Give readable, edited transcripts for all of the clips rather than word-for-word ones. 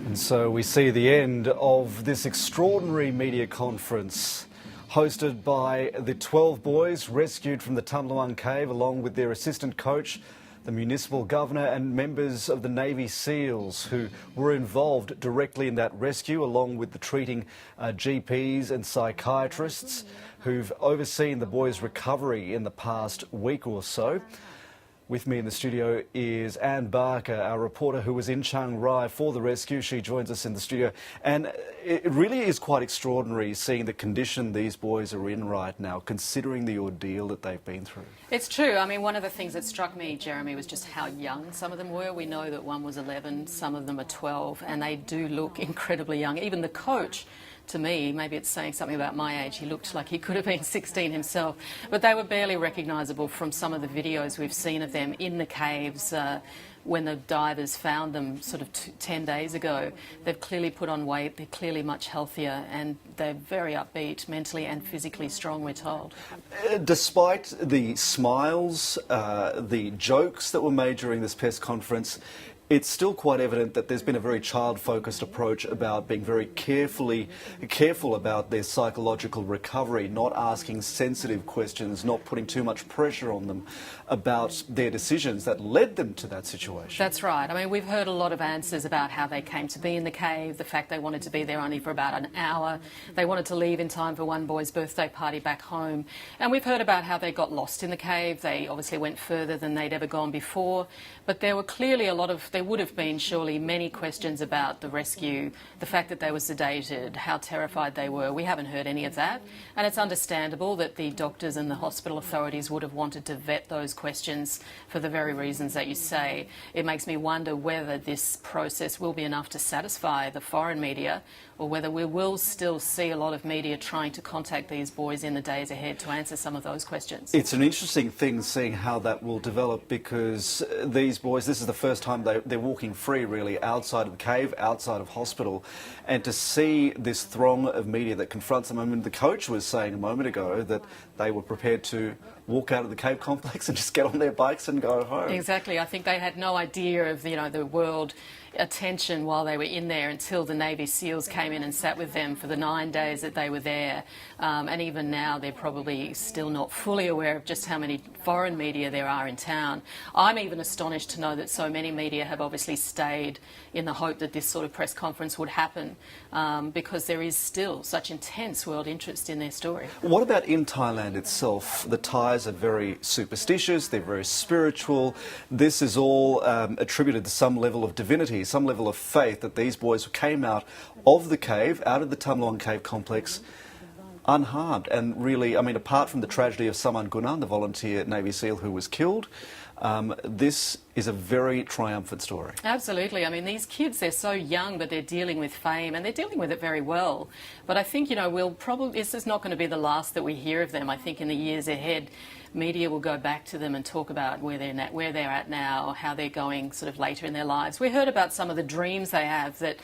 And so we see the end of this extraordinary media conference hosted by the 12 boys rescued from the Tumluang Cave, along with their assistant coach, the municipal governor and members of the Navy SEALs who were involved directly in that rescue, along with the treating GPs and psychiatrists who've overseen the boys' recovery in the past week or so. With me in the studio is Anne Barker, our reporter who was in Chiang Rai for the rescue. She joins us in the studio. And it really is quite extraordinary seeing the condition these boys are in right now, considering the ordeal that they've been through. It's true. I mean, one of the things that struck me, Jeremy, was just how young some of them were. We know that one was 11, some of them are 12, and they do look incredibly young. Even the coach, to me, maybe it's saying something about my age, he looked like he could have been 16 himself. But they were barely recognisable from some of the videos we've seen of them in the caves when the divers found them sort of 10 days ago. They've clearly put on weight, they're clearly much healthier, and they're very upbeat, mentally and physically strong, we're told. Despite the smiles, the jokes that were made during this press conference, it's still quite evident that there's been a very child-focused approach about being very careful about their psychological recovery, not asking sensitive questions, not putting too much pressure on them about their decisions that led them to that situation. That's right. I mean, we've heard a lot of answers about how they came to be in the cave, the fact they wanted to be there only for about an hour, they wanted to leave in time for one boy's birthday party back home, and we've heard about how they got lost in the cave. They obviously went further than they'd ever gone before, but there were clearly there would have been surely many questions about the rescue, the fact that they were sedated, how terrified they were. We haven't heard any of that, and it's understandable that the doctors and the hospital authorities would have wanted to vet those questions for the very reasons that you say. It makes me wonder whether this process will be enough to satisfy the foreign media, or whether we will still see a lot of media trying to contact these boys in the days ahead to answer some of those questions. It's an interesting thing seeing how that will develop, because these boys, this is the first time they're walking free really outside of the cave, outside of hospital, and to see this throng of media that confronts them. I mean, the coach was saying a moment ago that they were prepared to walk out of the cave complex and just get on their bikes and go home. Exactly. I think they had no idea of the world attention while they were in there until the Navy SEALs came in and sat with them for the 9 days that they were there. And even now they're probably still not fully aware of just how many foreign media there are in town. I'm even astonished to know that so many media have obviously stayed in the hope that this sort of press conference would happen, because there is still such intense world interest in their story. What about in Thailand itself? The Thais are very superstitious, they're very spiritual. This is all attributed to some level of divinity, some level of faith, that these boys came out of the cave, out of the Tumluang Cave complex, unharmed. And really, I mean, apart from the tragedy of Saman Gunan, the volunteer Navy SEAL who was killed, this is a very triumphant story. Absolutely. I mean, these kids, they're so young, but they're dealing with fame, and they're dealing with it very well. But I think, this is not going to be the last that we hear of them. I think in the years ahead, media will go back to them and talk about where they're at now, how they're going sort of later in their lives. We heard about some of the dreams they have, that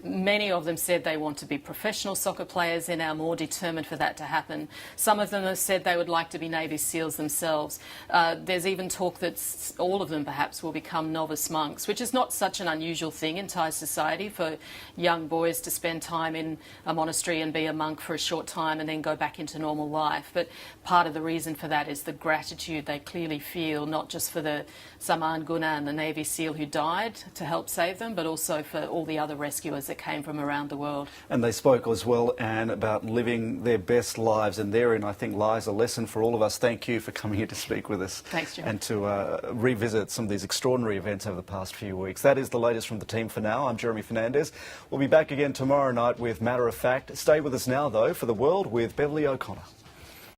many of them said they want to be professional soccer players. They're now more determined for that to happen. Some of them have said they would like to be Navy SEALs themselves. There's even talk that all of them perhaps will become novice monks, which is not such an unusual thing in Thai society for young boys to spend time in a monastery and be a monk for a short time and then go back into normal life. But part of the reason for that is the gratitude they clearly feel, not just for the Saman Gunan, the Navy SEAL who died to help save them, but also for all the other rescuers that came from around the world. And they spoke as well, Anne, about living their best lives, and therein I think lies a lesson for all of us. Thank you for coming here to speak with us. Thanks, Jim. And to revisit some of these extraordinary events over the past few weeks. That is the latest from the team for now. I'm Jeremy Fernandez. We'll be back again tomorrow night with Matter of Fact. Stay with us now, though, for The World with Beverly O'Connor.